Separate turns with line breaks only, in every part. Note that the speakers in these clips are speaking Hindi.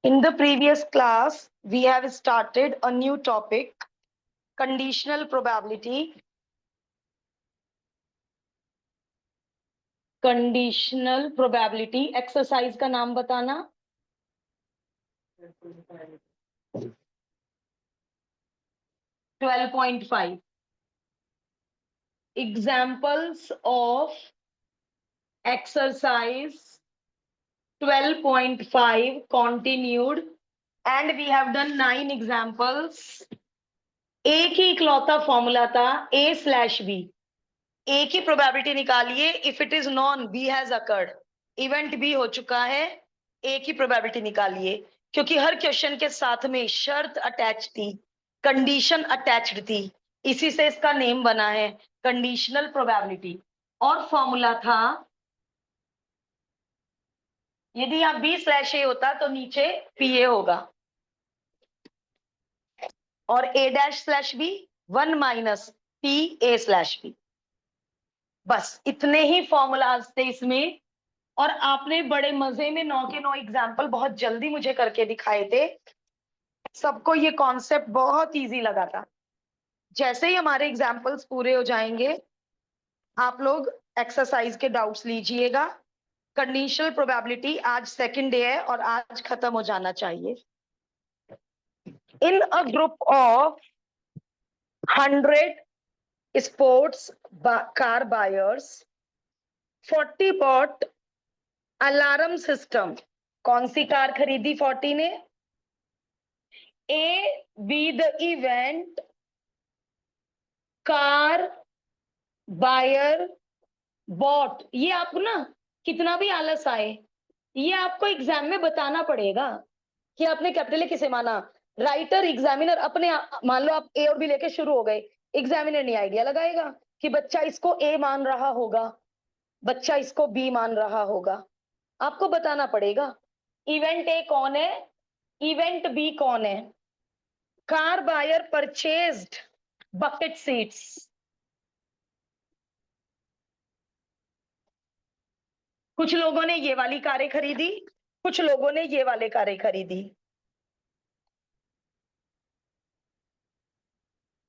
In the previous class, we have started a new topic, conditional probability. Conditional probability exercise का नाम बताना। 12.5 examples of exercise 12.5 continued and we have done 9 examples. एक ही इकलौता फॉर्मूला था A/B, एक ही प्रोबेबिलिटी निकालिए if it is known B has occurred, event B हो चुका है, एक ही प्रोबेबिलिटी निकालिए, क्योंकि हर क्वेश्चन के साथ में शर्त अटैच थी, कंडीशन अटैच्ड थी, इसी से इसका नेम बना है कंडीशनल प्रोबेबिलिटी। और फॉर्मूला था यदि यहाँ B/A होता तो नीचे PA होगा और A'/B 1 माइनस PA/B। बस इतने ही फॉर्मूलाज थे इसमें, और आपने बड़े मजे में 9 के 9 एग्जाम्पल बहुत जल्दी मुझे करके दिखाए थे। सबको ये कॉन्सेप्ट बहुत इजी लगा था। जैसे ही हमारे एग्जाम्पल्स पूरे हो जाएंगे आप लोग एक्सरसाइज के डाउट्स लीजिएगा। कंडीशनल प्रोबेबिलिटी आज सेकंड डे है और आज खत्म हो जाना चाहिए। In a group of 100 sports car buyers 40 bought alarm system. कौन सी कार खरीदी 40 ने? A B the event car buyer bought. ये आपको ना कितना भी आलस आए, ये आपको एग्जाम में बताना पड़ेगा कि आपने कैपिटल ए किसे माना। राइटर एग्जामिनर अपने मान लो आप ए और बी लेके शुरू हो गए, एग्जामिनर नहीं आइडिया लगाएगा कि बच्चा इसको ए मान रहा होगा, बच्चा इसको बी मान रहा होगा, आपको बताना पड़ेगा इवेंट ए कौन है, इवेंट बी कौन है। Car buyer purchased bucket seats. कुछ लोगों ने ये वाली कारें खरीदी, कुछ लोगों ने ये वाले कारें खरीदी।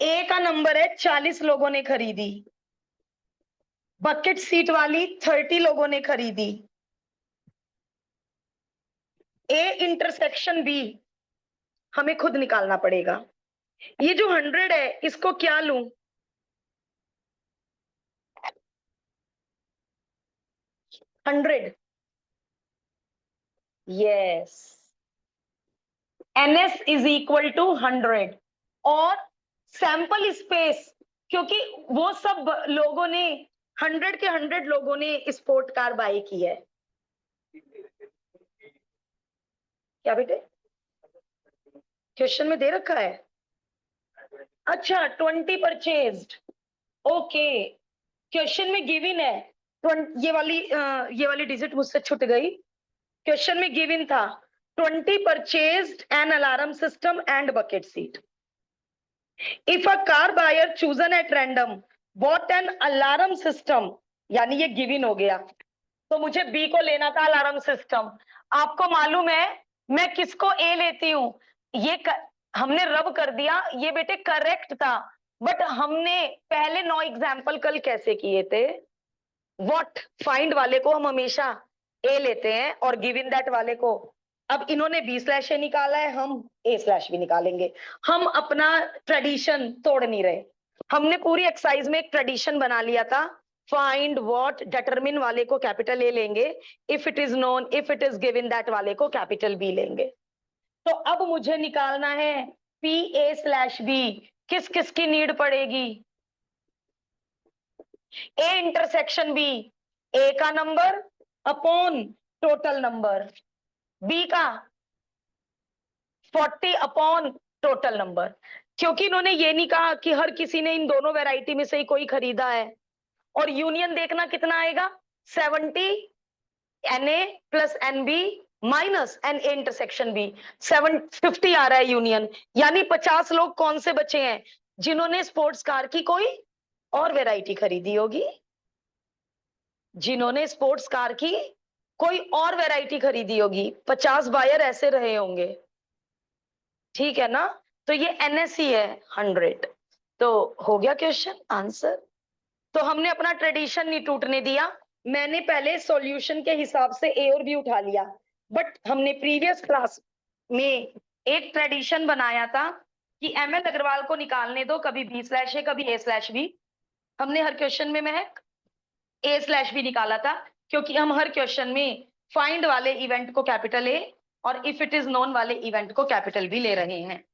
ए का नंबर है 40 लोगों ने खरीदी, बकेट सीट वाली 30 लोगों ने खरीदी। ए इंटरसेक्शन बी हमें खुद निकालना पड़ेगा। ये जो 100 है इसको क्या लूं? Hundred, yes, NS is equal to 100 और सैंपल स्पेस, क्योंकि वो सब लोगों ने 100 के 100 लोगों ने स्पोर्ट कार बाय की है। क्या बेटे क्वेश्चन में दे रखा है? अच्छा 20 परचेज्ड, ओके। क्वेश्चन में गिवन है ये वाली डिजिट मुझसे छूट गई। क्वेश्चन में गिवन था 20 purchased an alarm system and bucket seat. If a car buyer chosen at random bought an alarm system, यानी ये गिवन हो गया, तो मुझे बी को लेना था अलार्म सिस्टम। आपको मालूम है मैं किसको ए लेती हूं, हमने रब कर दिया, ये बेटे करेक्ट था, बट हमने पहले 9 एग्जाम्पल कल कैसे किए थे? व्हाट फाइंड वाले को हम हमेशा ए लेते हैं और गिवन दैट वाले को। अब इन्होंने B/A निकाला है, हम A/ भी निकालेंगे। हम अपना ट्रेडिशन तोड़ नहीं रहे, हमने पूरी एक्सरसाइज में एक ट्रेडिशन बना लिया था, फाइंड व्हाट डिटरमिन वाले को कैपिटल ए लेंगे, if it is known if it is given that वाले को कैपिटल बी लेंगे। तो अब मुझे निकालना है PA/B। किस किस की नीड पड़ेगी? ए इंटरसेक्शन बी, ए का number upon total number, B का 40 अपॉन टोटल नंबर। क्योंकि इन्होंने ये नहीं कहा कि हर किसी ने इन दोनों वैरायटी में से ही कोई खरीदा है, और यूनियन देखना कितना आएगा 70 Na plus NB minus NA intersection B, 750 आ रहा है यूनियन, यानी 50 लोग कौन से बचे हैं जिन्होंने स्पोर्ट्स कार की कोई और वैरायटी खरीदी होगी, जिन्होंने स्पोर्ट्स कार की कोई और वैरायटी खरीदी होगी, 50 बायर ऐसे रहे होंगे, ठीक है ना। तो ये NSE है 100। तो हो गया क्वेश्चन आंसर। तो हमने अपना ट्रेडिशन नहीं टूटने दिया। मैंने पहले सॉल्यूशन के हिसाब से ए और बी उठा लिया, बट हमने प्रीवियस क्लास में एक ट्रेडिशन बनाया था कि ML अग्रवाल को निकालने दो, कभी B/A कभी A/B। हमने हर क्वेश्चन में महक A/B निकाला था, क्योंकि हम हर क्वेश्चन में फाइंड वाले इवेंट को कैपिटल A और इफ इट इज नोन वाले इवेंट को कैपिटल B ले रहे हैं।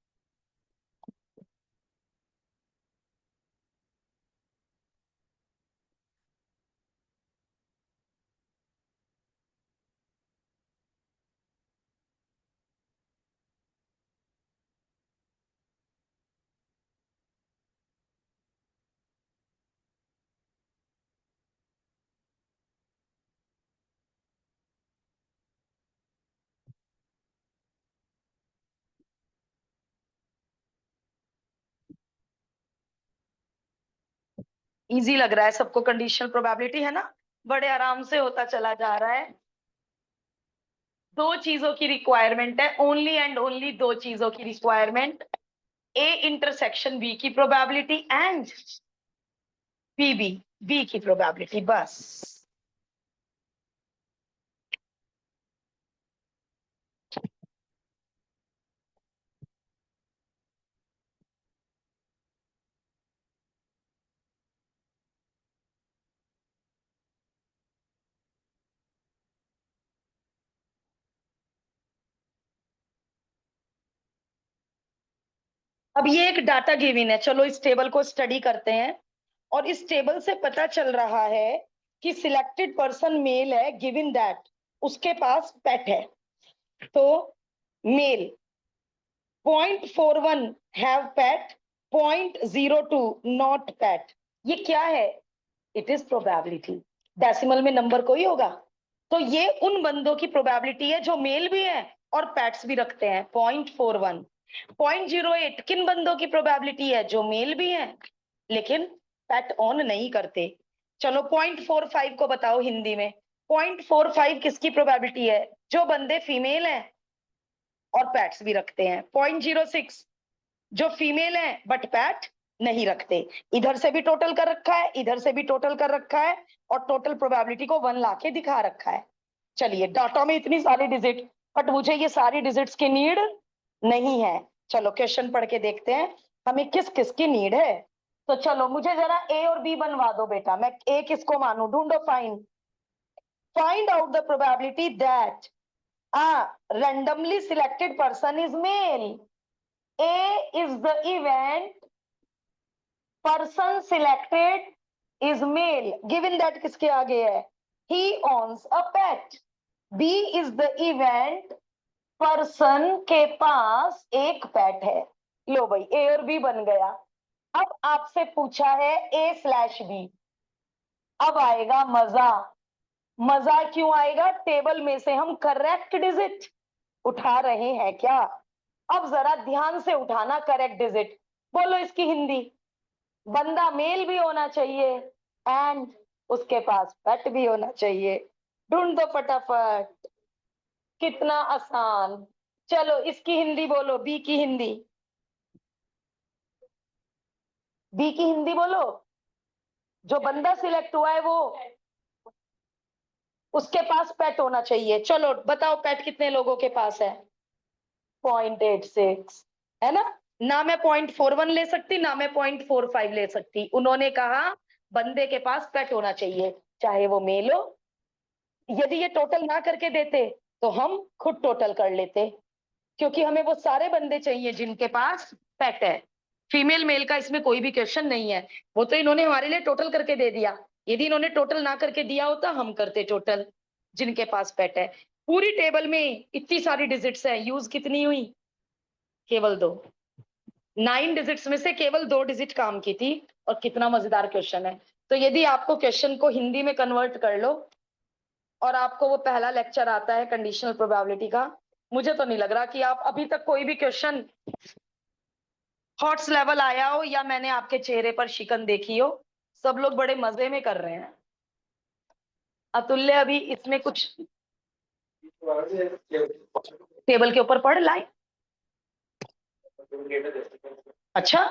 इजी लग रहा है सबको, कंडीशनल प्रोबेबिलिटी है ना, बड़े आराम से होता चला जा रहा है। दो चीजों की रिक्वायरमेंट है, ओनली एंड ओनली दो चीजों की रिक्वायरमेंट, A इंटरसेक्शन B की प्रोबेबिलिटी एंड B की प्रोबेबिलिटी, बस। अब ये एक डाटा गिवन है, चलो इस टेबल को स्टडी करते हैं। और इस टेबल से पता चल रहा है कि सिलेक्टेड पर्सन मेल है, गिवन दैट उसके पास पेट है। तो मेल 0.41 हैव पेट, 0.02 नॉट पेट। ये क्या है? It is probability. डेसिमल में नंबर कोई होगा, तो ये उन बंदों की प्रोबेबिलिटी है जो मेल भी है और पेट्स भी रखते हैं। 0.41 0.08 किन बंदों की प्रोबेबिलिटी है? जो मेल भी है लेकिन पेट ऑन नहीं करते। चलो 0.45 को बताओ हिंदी में। 0.45 किसकी प्रोबेबिलिटी है? जो बंदे फीमेल हैं और पेट्स भी रखते हैं। 0.06 जो फीमेल है बट पैट नहीं रखते। इधर से भी टोटल कर रखा है, इधर से भी टोटल कर रखा है, और टोटल प्रोबेबिलिटी को 1 लाके दिखा रखा है। चलिए, डाटा में इतनी सारी डिजिट, बट मुझे ये सारी डिजिट्स की नीड नहीं है। चलो क्वेश्चन पढ़ के देखते हैं हमें किस किस की नीड है। तो चलो मुझे जरा A और B बनवा दो बेटा, मैं A किसको मानू? ढूंढो। Find out the probability that a randomly selected person is male. A is the event, person selected is male, given that किसके आगे है? He owns a pet. B is the event, person के पास एक पेट है। लो भाई, A और B बन गया। अब आपसे पूछा है A/B। अब आएगा मजा। मजा क्यों आएगा? टेबल में से हम करेक्ट डिजिट उठा रहे हैं क्या? अब जरा ध्यान से उठाना करेक्ट डिजिट। बोलो इसकी हिंदी। बंदा मेल भी होना चाहिए एंड उसके पास पेट भी होना चाहिए। ढूंढ दो फटाफट। कितना आसान। चलो इसकी हिंदी बोलो, बी की हिंदी। बी की हिंदी बोलो। जो बंदा सिलेक्ट हुआ है वो, उसके पास पेट होना चाहिए। चलो बताओ पेट कितने लोगों के पास है? 0.86 है ना मैं 0.41 ले सकती, ना मैं 0.45 ले सकती। उन्होंने कहा बंदे के पास पेट होना चाहिए, चाहे वो मेल हो। यदि ये टोटल ना करके देते तो हम खुद टोटल कर लेते, क्योंकि हमें वो सारे बंदे चाहिए जिनके पास पेट है। फीमेल मेल का इसमें कोई भी क्वेश्चन नहीं है, वो तो इन्होंने हमारे लिए टोटल करके दे दिया। यदि इन्होंने टोटल ना करके दिया होता हम करते टोटल जिनके पास पेट है। पूरी टेबल में इतनी सारी डिजिट्स है, यूज कितनी हुई? केवल 2। 9 डिजिट्स में से केवल 2 डिजिट काम की थी। और कितना मजेदार क्वेश्चन है। तो यदि आपको क्वेश्चन को हिंदी में कन्वर्ट कर लो और आपको वो पहला लेक्चर आता है कंडीशनल प्रोबेबिलिटी का, मुझे तो नहीं लग रहा कि आप अभी तक कोई भी क्वेश्चन हॉट्स लेवल आया हो या मैंने आपके चेहरे पर शिकन देखी हो। सब लोग बड़े मजे में कर रहे हैं। अतुल्य अभी इसमें कुछ टेबल के ऊपर पढ़ लाइन। अच्छा,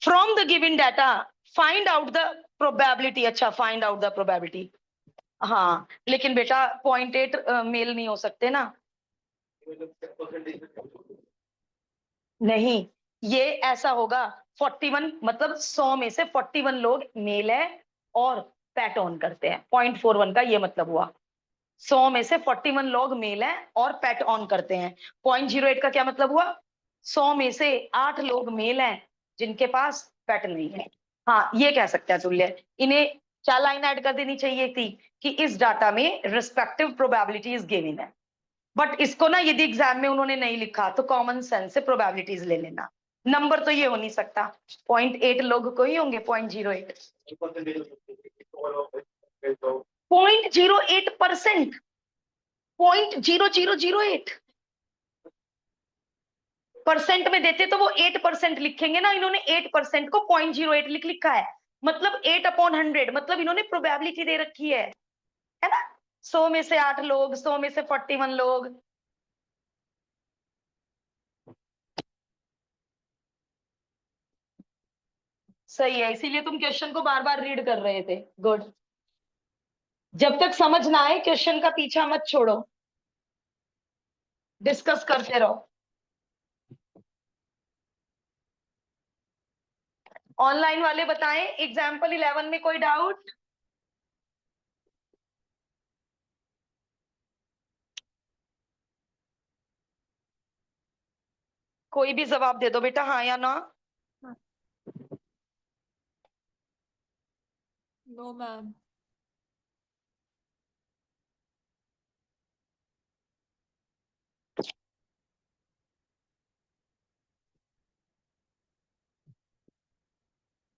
from the given data find out the probability. अच्छा, फाइंड आउट द प्रोबेबिलिटी। हाँ लेकिन बेटा 0.8 मेल नहीं हो सकते ना। नहीं, ये ऐसा होगा 41, मतलब 100 में से 41 लोग मेल है और पैट ऑन करते हैं। 0.41 का ये मतलब हुआ 100 में से 41 लोग मेल है और पैट ऑन करते हैं। 0.08 का क्या मतलब हुआ? 100 में से 8 लोग मेल हैं जिनके पास पैट नहीं है। हाँ ये कह सकते हैं तुल्य। इन्हें क्या लाइन ऐड कर देनी चाहिए थी कि इस डाटा में रिस्पेक्टिव प्रोबेबिलिटीज गिवन है। बट इसको ना यदि एग्जाम में उन्होंने नहीं लिखा तो कॉमन सेंस से प्रोबेबिलिटीज ले लेना। नंबर तो ये हो नहीं सकता, 0.8 लोग को ही होंगे। 0.08, 0.08%, 0.0008 परसेंट में देते तो वो 8% लिखेंगे ना। इन्होंने 8% को 0.08 लिख लिखा है, मतलब 8/100, मतलब इन्होंने प्रोबेबिलिटी दे रखी है ना। 100 में से 8 लोग, 100 में से 41 लोग। सही है, इसीलिए तुम क्वेश्चन को बार बार रीड कर रहे थे। गुड। जब तक समझ ना आए क्वेश्चन का पीछा मत छोड़ो, डिस्कस करते रहो। ऑनलाइन वाले बताएं एग्जाम्पल 11 में कोई डाउट? कोई भी जवाब दे दो बेटा, हाँ या ना।
No ma'am.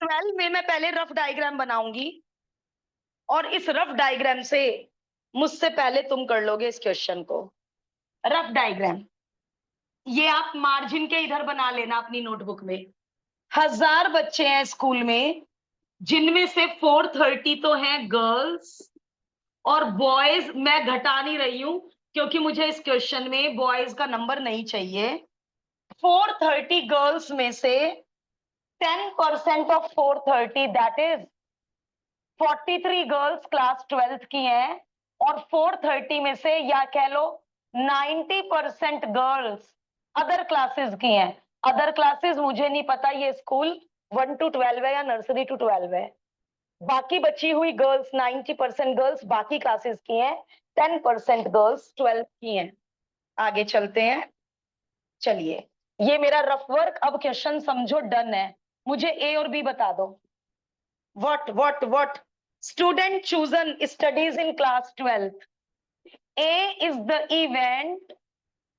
12 में मैं पहले रफ डायग्राम बनाऊंगी और इस रफ डायग्राम से मुझसे पहले तुम कर लोगे इस क्वेश्चन को। रफ डायग्राम ये आप मार्जिन के इधर बना लेना अपनी नोटबुक में। 1000 बच्चे हैं स्कूल में, जिनमें से 430 तो हैं गर्ल्स और बॉयज मैं घटा नहीं रही हूं क्योंकि मुझे इस क्वेश्चन में बॉयज का नंबर नहीं चाहिए। 430 गर्ल्स में से 10% of 430 that is 43 girls class 12th की हैं और 430 में से या कह लो 90% गर्ल्स अदर क्लासेस की हैं। अदर क्लासेस मुझे नहीं पता ये स्कूल 1 to 12 है या नर्सरी टू 12 है। बाकी बची हुई गर्ल्स 90% गर्ल्स बाकी क्लासेस की हैं, 10% गर्ल्स 12 की हैं। आगे चलते हैं। चलिए, ये मेरा रफ वर्क। अब क्वेश्चन समझो डन है। मुझे ए और बी बता दो। what student chosen studies in class 12th? A is the event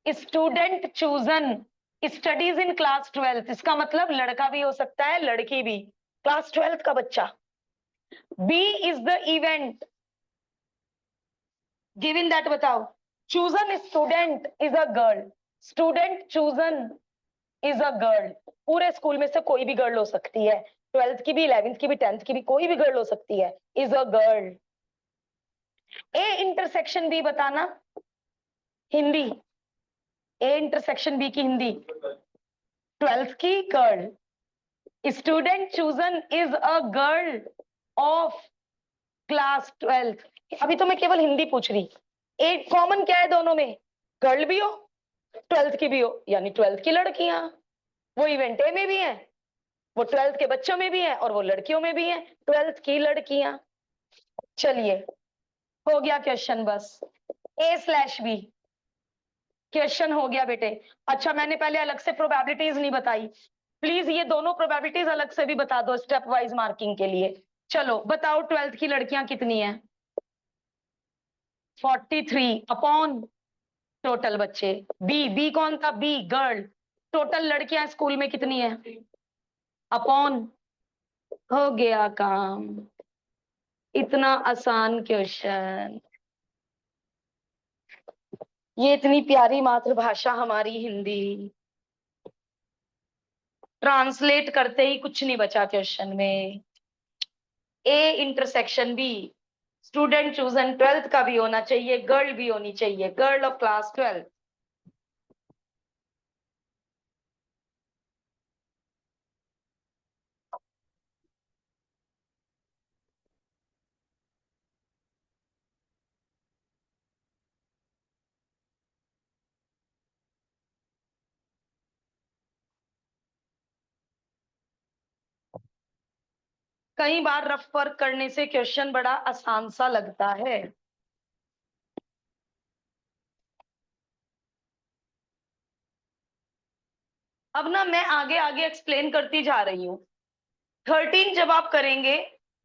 student chosen studies in class 12th, इसका मतलब लड़का भी हो सकता है लड़की भी, क्लास 12th का बच्चा। B is the event given that, बताओ। chosen student is a girl, student chosen is a girl। पूरे स्कूल में से कोई भी गर्ल हो सकती है, 12th की भी, 11th की भी, 10th की भी, कोई भी गर्ल हो सकती है। is a girl। A intersection B बताना, हिंदी। ए इंटरसेक्शन बी की हिंदी 12th की girl. Student chosen is a girl of class 12th। अभी तो मैं केवल हिंदी पूछ रही। एक कॉमन क्या है दोनों में? गर्ल भी हो 12th की भी हो, यानी 12th की लड़कियां। वो इवेंट ए में भी है, वो 12th के बच्चों में भी है और वो लड़कियों में भी है, 12th की लड़कियां। चलिए, हो गया क्वेश्चन बस। A/B क्वेश्चन हो गया बेटे। अच्छा, मैंने पहले अलग से प्रोबेबिलिटीज नहीं बताई, प्लीज ये दोनों प्रोबेबिलिटीज अलग से भी बता दो स्टेप वाइज मार्किंग के लिए। चलो बताओ 12th की लड़कियां कितनी हैं? 43 अपॉन टोटल बच्चे। बी कौन था? B girl. टोटल लड़कियां स्कूल में कितनी है? अपॉन। हो गया काम। इतना आसान क्वेश्चन। ये इतनी प्यारी मातृभाषा हमारी हिंदी, ट्रांसलेट करते ही कुछ नहीं बचा क्वेश्चन में। A intersection B student chosen 12th का भी होना चाहिए, गर्ल भी होनी चाहिए, गर्ल ऑफ क्लास 12। कई बार रफ वर्क करने से क्वेश्चन बड़ा आसान सा लगता है। अब ना मैं आगे आगे एक्सप्लेन करती जा रही हूँ। 13 जब आप करेंगे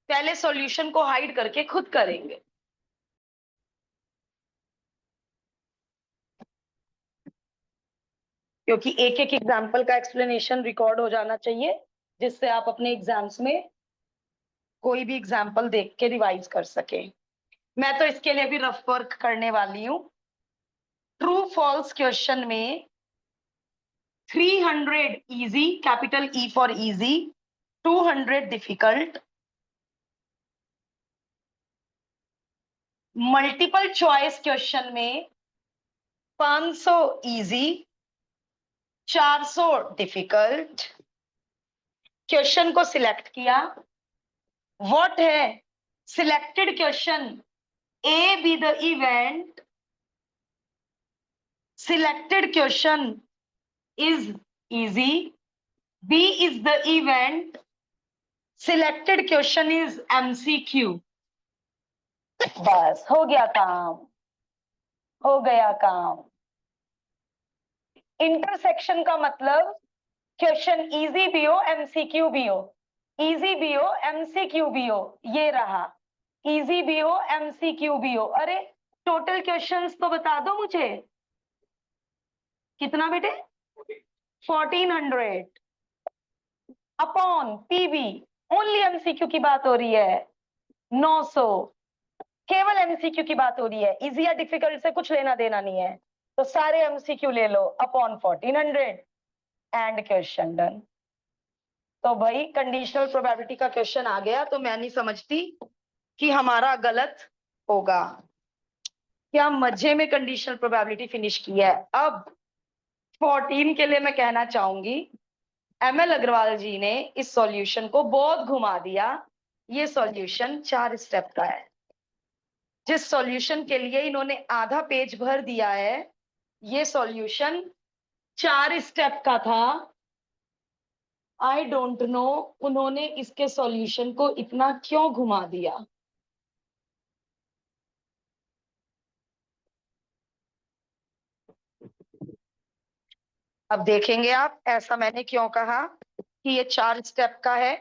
पहले सॉल्यूशन को हाइड करके खुद करेंगे। क्योंकि एक एक एग्जाम्पल का एक्सप्लेनेशन रिकॉर्ड हो जाना चाहिए, जिससे आप अपने एग्जाम्स में कोई भी एग्जाम्पल देख के रिवाइज कर सके। मैं तो इसके लिए भी रफ वर्क करने वाली हूँ। ट्रू फॉल्स क्वेश्चन में 300 easy, capital E for easy, 200 difficult, multiple choice question में 500 इजी, 400 डिफिकल्ट। क्वेश्चन को सिलेक्ट किया, व्हाट है selected question, A B the event, selected question is easy, B is the event, selected question is MCQ। बस हो गया काम, हो गया काम। इंटरसेक्शन का मतलब क्वेश्चन इजी भी हो एमसीक्यू भी हो, इजी भी हो एमसीक्यू भी हो, ये रहा, इजी भी हो एमसीक्यू भी हो। अरे टोटल क्वेश्चंस तो बता दो मुझे, कितना बेटे? 1400 अपॉन पीवी, ओनली एमसीक्यू की बात हो रही है। 900 केवल एमसीक्यू की बात हो रही है, इजी या डिफिकल्ट से कुछ लेना देना नहीं है। तो सारे एमसीक्यू ले लो अपॉन 1400 एंड क्वेश्चन डन। तो भाई कंडीशनल प्रोबेबिलिटी का क्वेश्चन आ गया तो मैं नहीं समझती कि हमारा गलत होगा। क्या मजे में कंडीशनल प्रोबेबिलिटी फिनिश की है। अब 14 के लिए मैं कहना चाहूंगी एमएल अग्रवाल जी ने इस सॉल्यूशन को बहुत घुमा दिया। ये सॉल्यूशन 4 स्टेप का है। जिस सॉल्यूशन के लिए इन्होंने आधा पेज भर दिया है, ये सॉल्यूशन 4 स्टेप का था। आई डोंट नो उन्होंने इसके सॉल्यूशन को इतना क्यों घुमा दिया। अब देखेंगे आप, ऐसा मैंने क्यों कहा कि ये 4 स्टेप का है।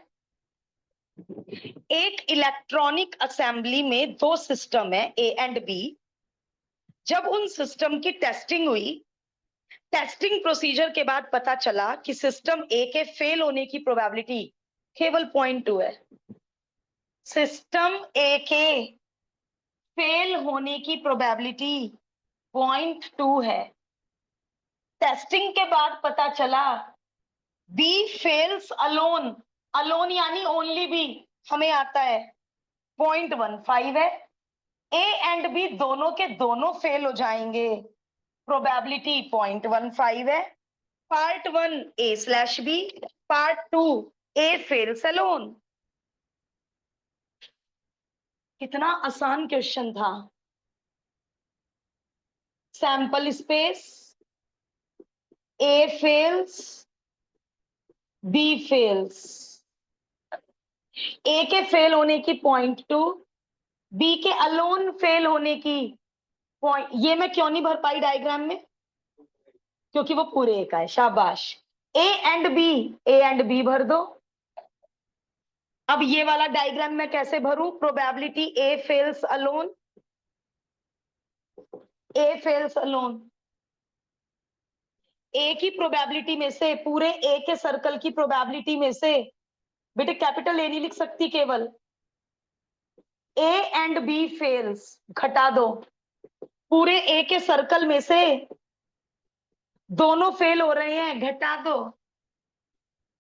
एक इलेक्ट्रॉनिक असेंबली में 2 सिस्टम है ए एंड बी। जब उन सिस्टम की टेस्टिंग हुई, टेस्टिंग प्रोसीजर के बाद पता चला कि सिस्टम ए के फेल होने की प्रोबेबिलिटी केवल 0.2 है। सिस्टम ए के फेल होने की प्रोबेबिलिटी 0.2 है। टेस्टिंग के बाद पता चला बी फेल्स अलोन, अलोन यानी ओनली बी, हमें आता है 0.15 है। ए एंड बी दोनों के दोनों फेल हो जाएंगे, प्रोबेबिलिटी 0.15 है। Part 1 A slash B, part 2 A fails alone. कितना आसान क्वेश्चन था। Sample space, A fails, B fails. A के फेल होने की 0.2, बी के अलोन फेल होने की पॉइंट। ये मैं क्यों नहीं भर पाई डायग्राम में? क्योंकि वो पूरे ए का है। शाबाश। A and B, A and B भर दो। अब ये वाला डायग्राम मैं कैसे भरूं? Probability A fails alone, A fails alone. A की प्रोबेबिलिटी में से, पूरे ए के सर्कल की प्रोबेबिलिटी में से, बेटे कैपिटल ए नहीं लिख सकती केवल, ए एंड बी फेल्स घटा दो। पूरे ए के सर्कल में से दोनों फेल हो रहे हैं, घटा दो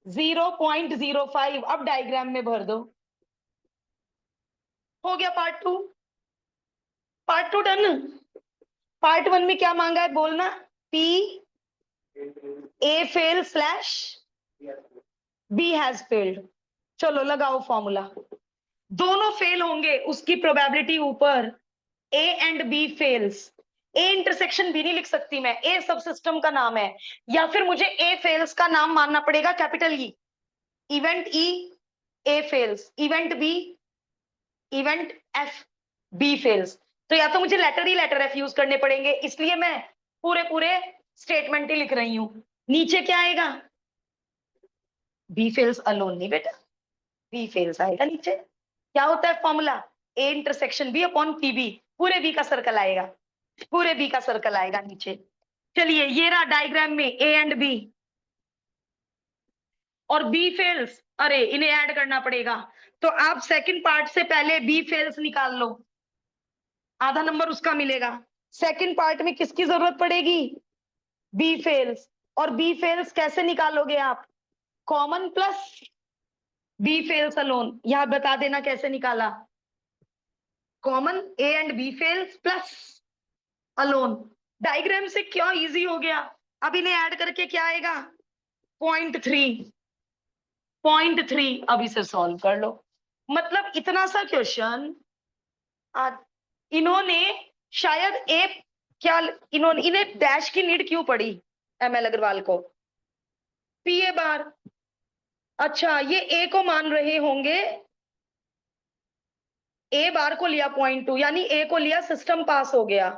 0.05। अब डायग्राम में भर दो। हो गया पार्ट 2। Part 2 done. पार्ट 1 में क्या मांगा है बोलना, P A fail slash B has failed. चलो लगाओ फॉर्मूला। दोनों फेल होंगे उसकी प्रोबेबिलिटी ऊपर, A and B fails. A intersection B नहीं लिख सकती मैं, ए सब सिस्टम का नाम है, या फिर मुझे ए फेल्स का नाम मानना पड़ेगा capital E. Event E A fails, event B event F B fails. तो या तो मुझे letter E letter F use करने पड़ेंगे, इसलिए मैं पूरे पूरे स्टेटमेंट ही लिख रही हूं। नीचे क्या आएगा, बी फेल्स अलोन नहीं बेटा, बी फेल्स आएगा नीचे। क्या होता है formula, A intersection B upon P B, पूरे बी का सर्कल आएगा, पूरे बी का सर्कल आएगा नीचे। चलिए ये रहा डायग्राम में ए एंड बी और बी फेल्स, अरे इन्हें ऐड करना पड़ेगा। तो आप सेकंड पार्ट से पहले बी फेल्स निकाल लो, आधा नंबर उसका मिलेगा। सेकंड पार्ट में किसकी जरूरत पड़ेगी, बी फेल्स। और बी फेल्स कैसे निकालोगे आप, common plus B fails alone. यहां बता देना कैसे निकाला, common A and B fails plus alone. Diagram से क्या इजी हो गया। अब इन्हें ऐड करके क्या आएगा, 0.3, 0.3। अब इसे सॉल्व कर लो। मतलब इतना सा क्वेश्चन इन्होंने शायद एक, क्या इन्होंने, इन्हें डैश की नीड क्यों पड़ी एम एल अग्रवाल को, पी ए बार। अच्छा ये ए को मान रहे होंगे, ए बार को लिया 0.2, यानी ए को लिया सिस्टम पास हो गया,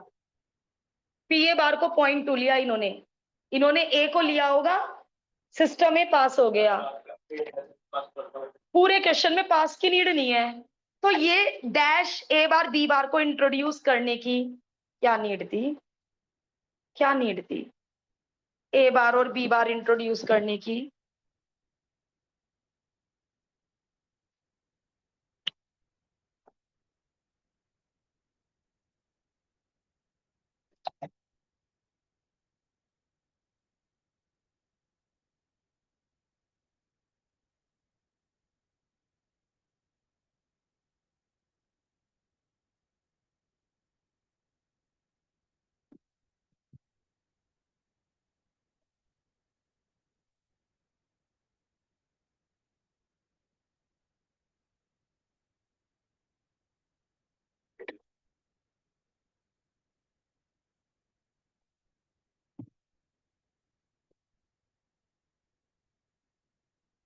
पी ए बार को 0.2 लिया इन्होंने, इन्होंने ए को लिया होगा सिस्टम में पास हो गया। पूरे क्वेश्चन में पास की नीड नहीं है, तो ये डैश ए बार बी बार को इंट्रोड्यूस करने की क्या नीड थी, क्या नीड थी ए बार और बी बार इंट्रोड्यूस करने की।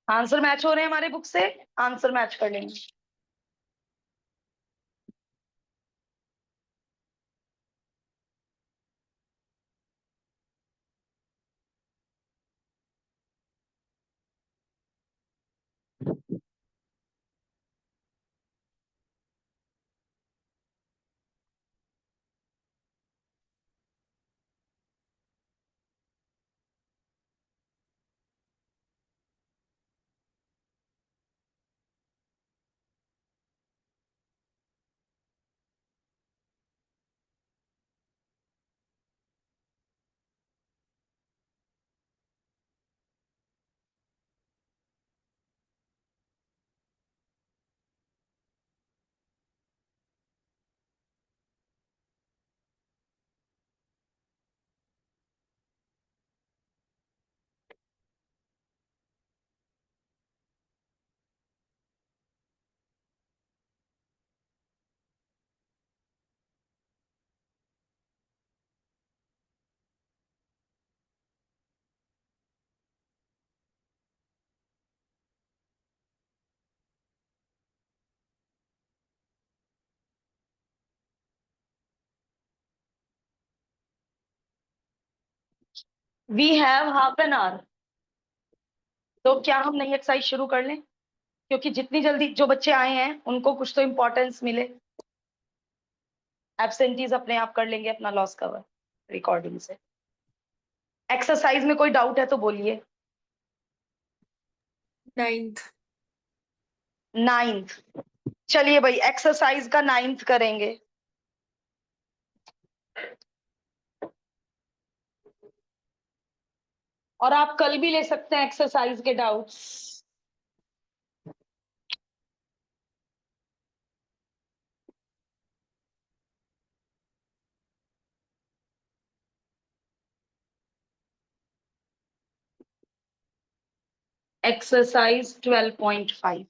आंसर मैच हो रहे हैं हमारे बुक से, आंसर मैच कर लेंगे। We have half an hour, तो क्या हम नई एक्सरसाइज शुरू कर लें, क्योंकि जितनी जल्दी जो बच्चे आए हैं उनको कुछ तो इंपॉर्टेंस मिले। एब्सेंटीज अपने आप कर लेंगे अपना लॉस कवर रिकॉर्डिंग से। एक्सरसाइज में कोई डाउट है तो बोलिए।
9th।
9th, चलिए भाई एक्सरसाइज का 9th करेंगे। और आप कल भी ले सकते हैं एक्सरसाइज के doubts. Exercise 12.5।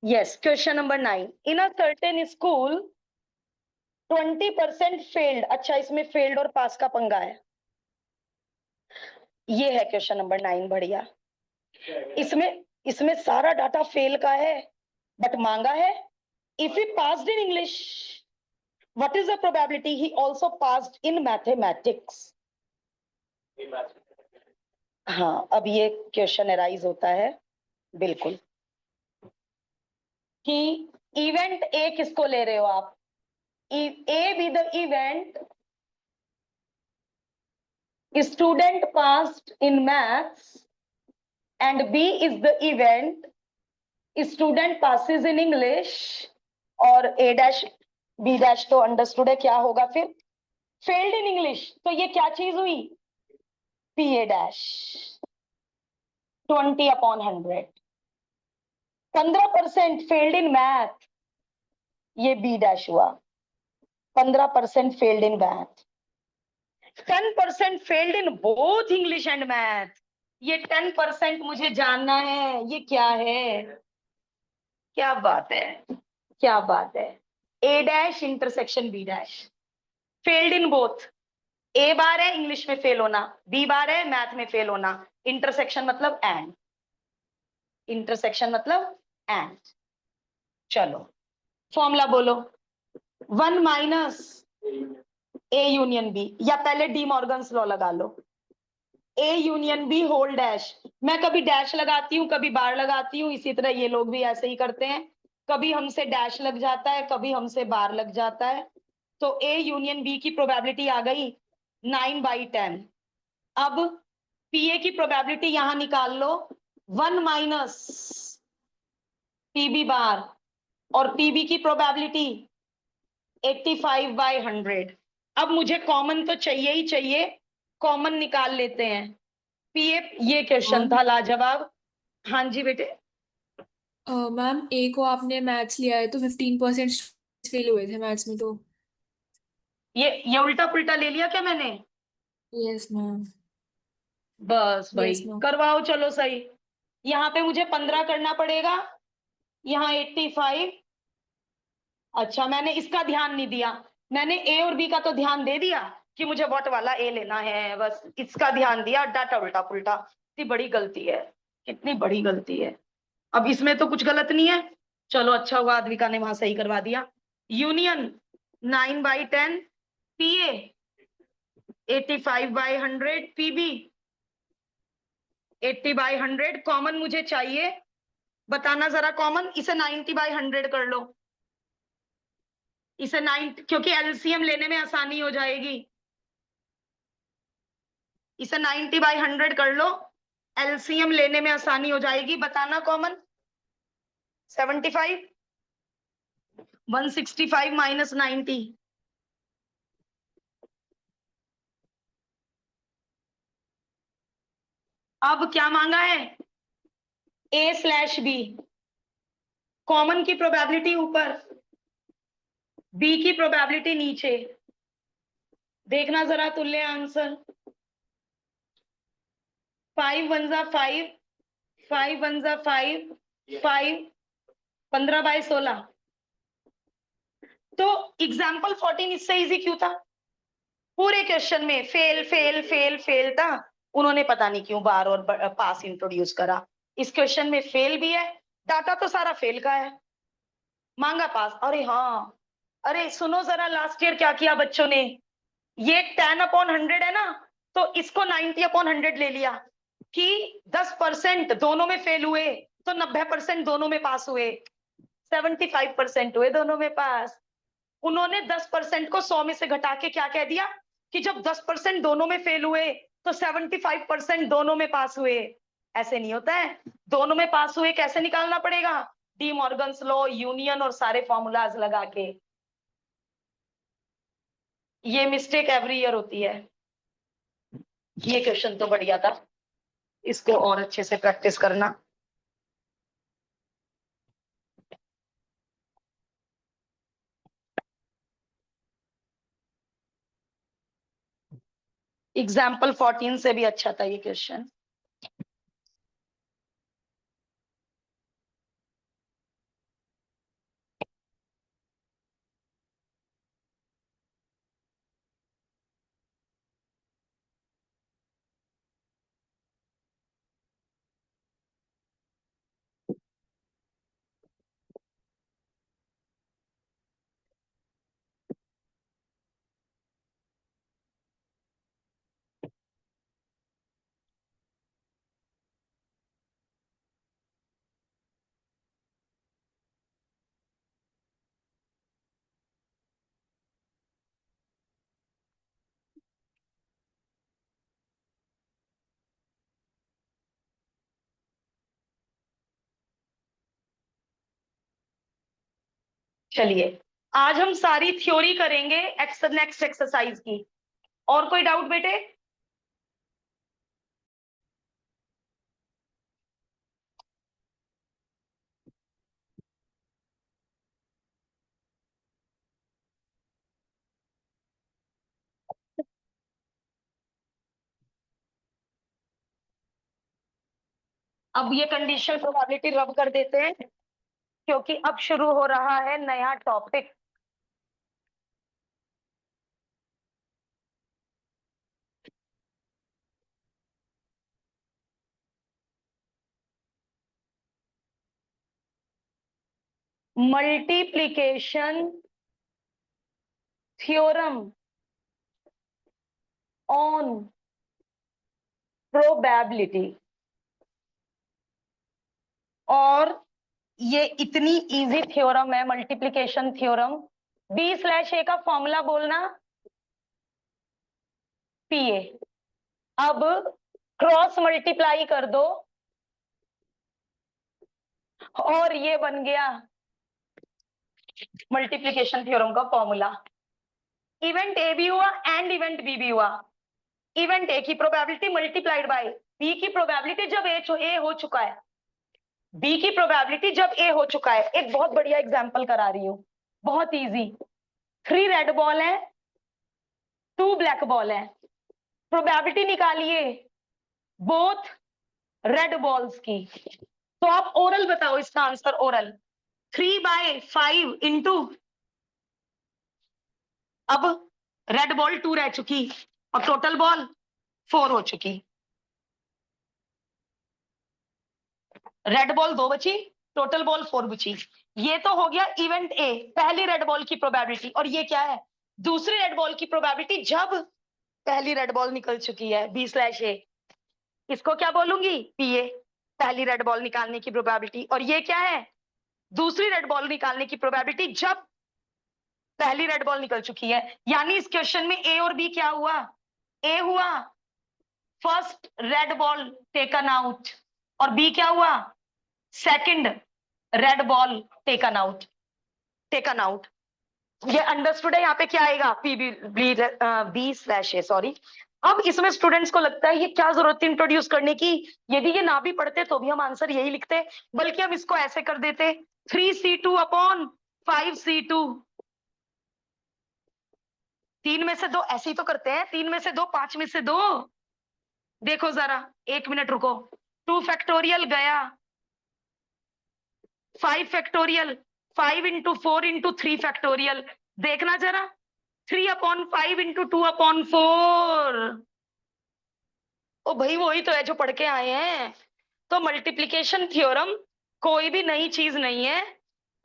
Yes, question number 9. In a certain school, 20% failed. अच्छा, इसमें failed और pass का पंगा है। ये है क्वेश्चन नंबर 9, बढ़िया। इसमें इसमें सारा डाटा फेल का है, बट मांगा है if he passed in English, what is the probability he also passed in mathematics. हाँ, अब ये क्वेश्चन अराइज होता है बिल्कुल कि इवेंट ए किसको ले रहे हो आप। A B the event student passed in maths and B is the event student passes in English, और ए डैश बी डैश तो अंडरस्टूड है, क्या होगा फिर फेल्ड इन इंग्लिश, तो ये क्या चीज हुई P A dash 20/100। 15% failed in math, ये बी डैश हुआ। 15% failed in math, 10% failed in both English and math. ये 10% मुझे जानना है, ये क्या है। क्या बात है, क्या बात है। A dash intersection B dash, failed in both. A bar है इंग्लिश में फेल होना, बी बार है मैथ में फेल होना। इंटरसेक्शन मतलब एंड, इंटरसेक्शन मतलब एंड। चलो फॉर्मूला बोलो। 1 माइनस ए यूनियन बी, या पहले डी मॉर्गन्स लॉ लगा लो। A union B whole dash, मैं कभी डैश लगाती हूँ कभी बार लगाती हूँ, इसी तरह ये लोग भी ऐसे ही करते हैं। कभी हमसे डैश लग जाता है, कभी हमसे बार लग जाता है। तो ए यूनियन बी की प्रोबेबिलिटी आ गई 9/10। अब पीए की प्रोबेबिलिटी यहां निकाल लो, 1 माइनस पीबी बार, और पीबी की प्रोबेबिलिटी 85/100। अब मुझे कॉमन तो चाहिए ही चाहिए, कॉमन निकाल लेते हैं। पीए, ये क्वेश्चन था लाजवाब। हाँ जी बेटे।
मैम ए को आपने मैथ्स लिया है तो 15% फेल हुए थे मैथ्स में तो।
ये उल्टा पुल्टा ले लिया क्या मैंने।
Yes ma'am.
बस भाई
यस मैम।
करवाओ, चलो सही। यहाँ पे मुझे 15 करना पड़ेगा, यहाँ 85। अच्छा, मैंने इसका ध्यान नहीं दिया। मैंने ए और बी का तो ध्यान दे दिया कि मुझे व्हाट वाला ए लेना है, बस इसका ध्यान दिया, डाटा उल्टा पुल्टा। कितनी बड़ी गलती है, कितनी बड़ी गलती है। अब इसमें तो कुछ गलत नहीं है, चलो अच्छा हुआ आद्विका ने वहां सही करवा दिया। यूनियन 9/10, पीए 85/100, पीबी 80/100। कॉमन मुझे चाहिए, बताना जरा कॉमन। इसे 90/100 कर लो, इसे 9, क्योंकि एलसीएम लेने में आसानी हो जाएगी। इसे 90/100 कर लो, एलसीएम लेने में आसानी हो जाएगी। बताना कॉमन। 75, 165 माइनस 90, अब क्या मांगा है ए स्लैश बी। कॉमन की प्रोबेबिलिटी ऊपर, बी की प्रोबेबिलिटी नीचे। देखना जरा तुल्य आंसर। 5 1 जा 5, 5 1 जा 5, 5, 15/16। तो एग्जाम्पल 14 इससे इजी क्यों था। पूरे क्वेश्चन में फेल फेल फेल फेल था, उन्होंने पता नहीं क्यों बार और पास इंट्रोड्यूस करा। इस क्वेश्चन में फेल भी है, डाटा तो सारा फेल का है, मांगा पास। अरे हाँ, अरे सुनो जरा, लास्ट ईयर क्या किया बच्चों ने। ये 10/100 है ना, तो इसको 90/100 ले लिया कि 10% दोनों में फेल हुए तो 90% दोनों में पास हुए, 75% हुए दोनों में पास। उन्होंने 10% को 100 में से घटा के क्या कह दिया कि जब 10% दोनों में फेल हुए तो 75% दोनों में पास हुए। ऐसे नहीं होता है, दोनों में पास हुए कैसे निकालना पड़ेगा, डी मॉर्गन्स लॉ, यूनियन और सारे फॉर्मूलाज लगा के। ये मिस्टेक एवरी ईयर होती है। ये क्वेश्चन तो बढ़िया था, इसको और अच्छे से प्रैक्टिस करना। एग्जाम्पल 14 से भी अच्छा था ये क्वेश्चन। चलिए, आज हम सारी थ्योरी करेंगे नेक्स्ट एक्सरसाइज की। और कोई डाउट बेटे? अब ये कंडीशनल प्रोबेबिलिटी रब कर देते हैं, क्योंकि अब शुरू हो रहा है नया topic. Multiplication theorem on probability. और ये इतनी इजी थ्योरम है मल्टीप्लिकेशन थ्योरम। B/A का फॉर्मूला बोलना PA। अब क्रॉस मल्टीप्लाई कर दो और ये बन गया मल्टीप्लिकेशन थ्योरम का फॉर्मूला। इवेंट ए भी हुआ एंड इवेंट बी भी हुआ। इवेंट ए की प्रोबेबिलिटी मल्टीप्लाइड बाय बी की प्रोबेबिलिटी जब ए हो चुका है। बी की प्रोबेबिलिटी जब ए हो चुका है। एक बहुत बढ़िया एग्जांपल करा रही हूं, बहुत इजी। 3 रेड बॉल है, 2 ब्लैक बॉल है। प्रोबेबिलिटी निकालिए बोथ रेड बॉल्स की। तो आप ओरल बताओ इसका आंसर। ओरल 3/5 इंटू, अब रेड बॉल 2 रह चुकी और टोटल बॉल 4 हो चुकी। रेड बॉल 2 बची, टोटल बॉल 4 बची। ये तो हो गया इवेंट ए, पहली रेड बॉल की प्रोबेबिलिटी। और ये क्या है? दूसरी रेड बॉल की प्रोबेबिलिटी जब पहली रेड बॉल निकल चुकी है। B/A, इसको क्या बोलूंगी? PA, पहली रेड बॉल निकालने की प्रोबेबिलिटी। और ये क्या है? दूसरी रेड बॉल निकालने की प्रोबेबिलिटी जब पहली रेड बॉल निकल चुकी है। यानी इस क्वेश्चन में A और B क्या हुआ? A हुआ first red ball taken out, और B क्या हुआ? Second red ball taken out. ये अंडरस्टूड है। यहाँ पे क्या आएगा? B/A, sorry. अब इसमें स्टूडेंट्स को लगता है ये क्या जरूरत थी इंट्रोड्यूस करने की, यदि ये ना भी पढ़ते तो भी हम आंसर यही लिखते, बल्कि हम इसको ऐसे कर देते 3C2/5C2। 3 में से 2, ऐसे ही तो करते हैं। 3 में से 2, 5 में से 2। देखो जरा, 1 मिनट रुको। 2 फैक्टोरियल गया, 5 फैक्टोरियल, 5 इंटू 4 इंटू 3 फैक्टोरियल। देखना जरा, 3/5 इंटू 2/4। ओ भाई, वही तो है जो पढ़ के आए हैं। तो मल्टीप्लिकेशन थ्योरम कोई भी नई चीज नहीं है।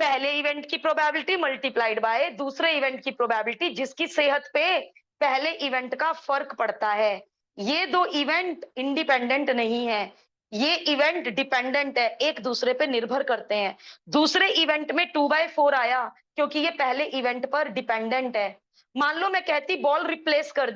पहले इवेंट की प्रोबेबिलिटी मल्टीप्लाइड बाय दूसरे इवेंट की प्रोबेबिलिटी, जिसकी सेहत पे पहले इवेंट का फर्क पड़ता है। ये 2 इवेंट इंडिपेंडेंट नहीं है, ये इवेंट डिपेंडेंट है, एक दूसरे पे निर्भर करते हैं। दूसरे इवेंट में 2/4 आया क्योंकि ये पहले इवेंट पर डिपेंडेंट है। मान लो मैं कहती बॉल रिप्लेस कर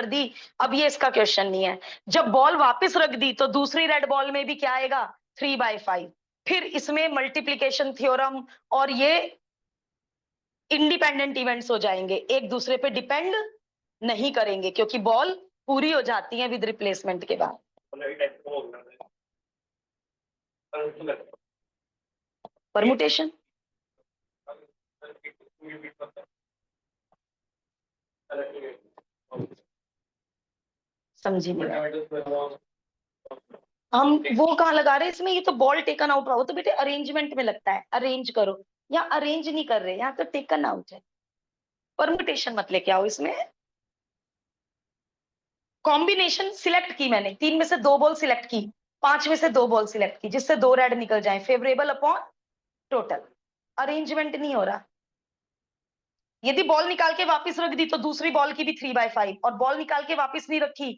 दी, अब ये इसका क्वेश्चन नहीं है। जब बॉल वापस रख दी तो दूसरी रेड बॉल में भी क्या आएगा? 3/5। फिर इसमें मल्टीप्लिकेशन थ्योरम और ये इंडिपेंडेंट इवेंट्स हो जाएंगे, एक दूसरे पे डिपेंड नहीं करेंगे, क्योंकि बॉल पूरी हो जाती है विद रिप्लेसमेंट के बाद। परमुटेशन समझी नहीं, हम वो कहाँ लगा रहे हैं इसमें, ये तो बॉल टेकन आउट हुआ, वो तो बेटे अरेंजमेंट में लगता है, अरेंज करो, यहाँ अरेंज नहीं कर रहे, यहाँ तो टेकन आउट है। परमुटेशन मत लेके आओ इसमें। कॉम्बिनेशन सिलेक्ट की मैंने, 3 में से 2 बॉल सिलेक्ट की, 5 में से 2 बॉल सिलेक्ट की, जिससे 2 रेड निकल जाए, फेवरेबल अपॉन टोटल। अरेंजमेंट नहीं हो रहा। यदि बॉल निकाल के वापस रख दी तो दूसरी बॉल की भी 3/5, और बॉल निकाल के वापस नहीं रखी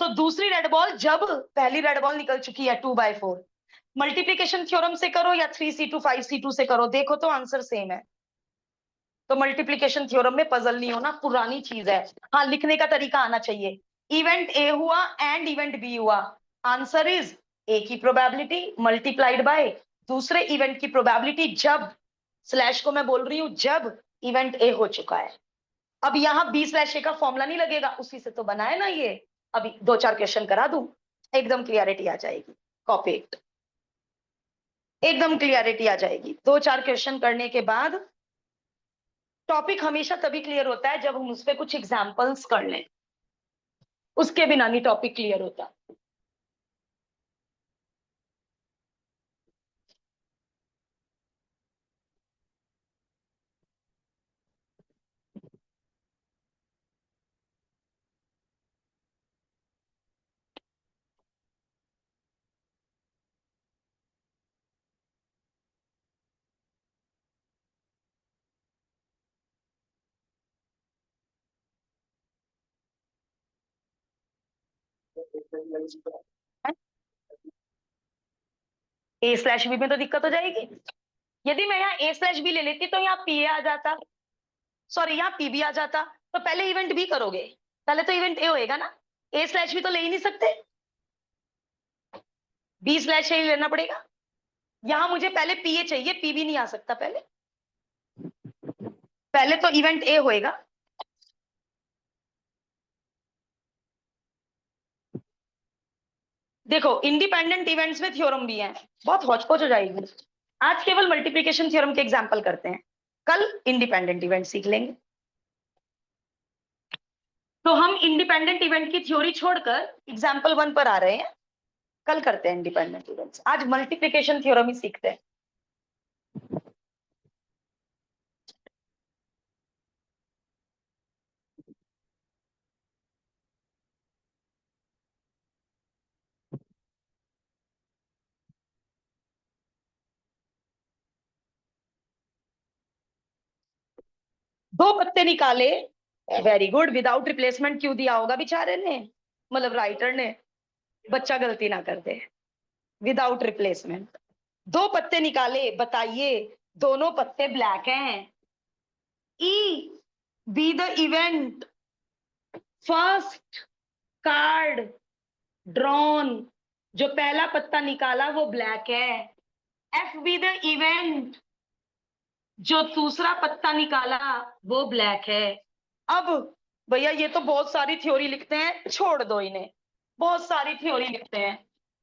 तो दूसरी रेड बॉल, जब पहली रेड बॉल निकल चुकी है, 2/4। मल्टीप्लीकेशन थ्योरम से करो या 3c2 5c2 से करो, देखो तो आंसर सेम है। तो मल्टीप्लीकेशन थ्योरम में पजल नहीं होना, पुरानी चीज है। हाँ, लिखने का तरीका आना चाहिए। इवेंट ए हुआ एंड इवेंट बी हुआ, आंसर इज ए की प्रोबेबिलिटी मल्टीप्लाइड बाय दूसरे इवेंट की प्रोबेबिलिटी, जब स्लैश को मैं बोल रही हूं जब इवेंट ए हो चुका है। अब यहाँ b/a का फॉर्मूला नहीं लगेगा, उसी से तो बना है ना ये। अभी 2-4 क्वेश्चन करा दूं, एकदम क्लियरिटी आ जाएगी। कॉपी एकदम क्लियरिटी आ जाएगी। 2-4 क्वेश्चन करने के बाद टॉपिक हमेशा तभी क्लियर होता है जब हम उस पर कुछ एग्जाम्पल्स कर लें, उसके बिना नहीं टॉपिक क्लियर होता। a/b में तो दिक्कत हो जाएगी। यदि मैं यहाँ a/b ले लेती तो यहाँ pa आ जाता, सॉरी यहाँ pb आ जाता, तो पहले इवेंट b करोगे, पहले तो इवेंट a होएगा ना। a/b तो ले ही नहीं सकते, b/a ही लेना पड़ेगा। यहाँ मुझे पहले pa चाहिए, pb नहीं आ सकता, पहले पहले तो इवेंट a होएगा। देखो इंडिपेंडेंट इवेंट्स में थ्योरम भी है, बहुत हौच-पौच हो जाएगी। आज केवल मल्टीप्लिकेशन थ्योरम के एग्जांपल करते हैं, कल इंडिपेंडेंट इवेंट सीख लेंगे। तो हम इंडिपेंडेंट इवेंट की थ्योरी छोड़कर एग्जांपल 1 पर आ रहे हैं, कल करते हैं इंडिपेंडेंट इवेंट्स, आज मल्टीप्लिकेशन थ्योरम ही सीखते हैं। दो पत्ते निकाले, वेरी गुड, विदाउट रिप्लेसमेंट क्यों दिया होगा बेचारे ने, मतलब राइटर ने, बच्चा गलती ना कर दे। विदाउट रिप्लेसमेंट दो पत्ते निकाले, बताइए दोनों पत्ते ब्लैक हैं। E B the event first card drawn, जो पहला पत्ता निकाला वो ब्लैक है। एफ बी द इवेंट, जो दूसरा पत्ता निकाला वो ब्लैक है। अब भैया ये तो बहुत सारी थ्योरी लिखते हैं, छोड़ दो इन्हें, बहुत सारी थ्योरी लिखते हैं।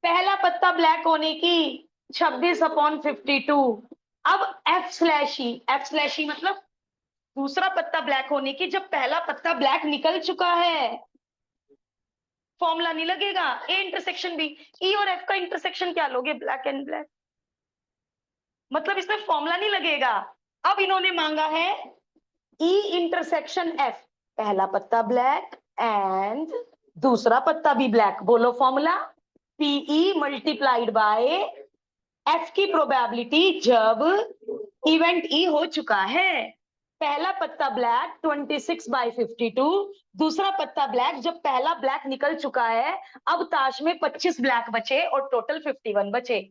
पहला पत्ता ब्लैक होने की 26/52। अब एफ/ई मतलब दूसरा पत्ता ब्लैक होने की, जब पहला पत्ता ब्लैक निकल चुका है, फॉर्मूला नहीं लगेगा। ए इंटरसेक्शन बी, ई और एफ का इंटरसेक्शन क्या लोगे, ब्लैक एंड ब्लैक, मतलब इसमें फॉर्मूला नहीं लगेगा। अब इन्होंने मांगा है ई इंटरसेक्शन एफ, पहला पत्ता ब्लैक एंड दूसरा पत्ता भी ब्लैक, बोलो formula, P E multiplied by F की प्रोबेबिलिटी जब इवेंट ई हो चुका है। पहला पत्ता ब्लैक 26/52, दूसरा पत्ता ब्लैक जब पहला ब्लैक निकल चुका है। अब ताश में 25 ब्लैक बचे और टोटल 51 बचे।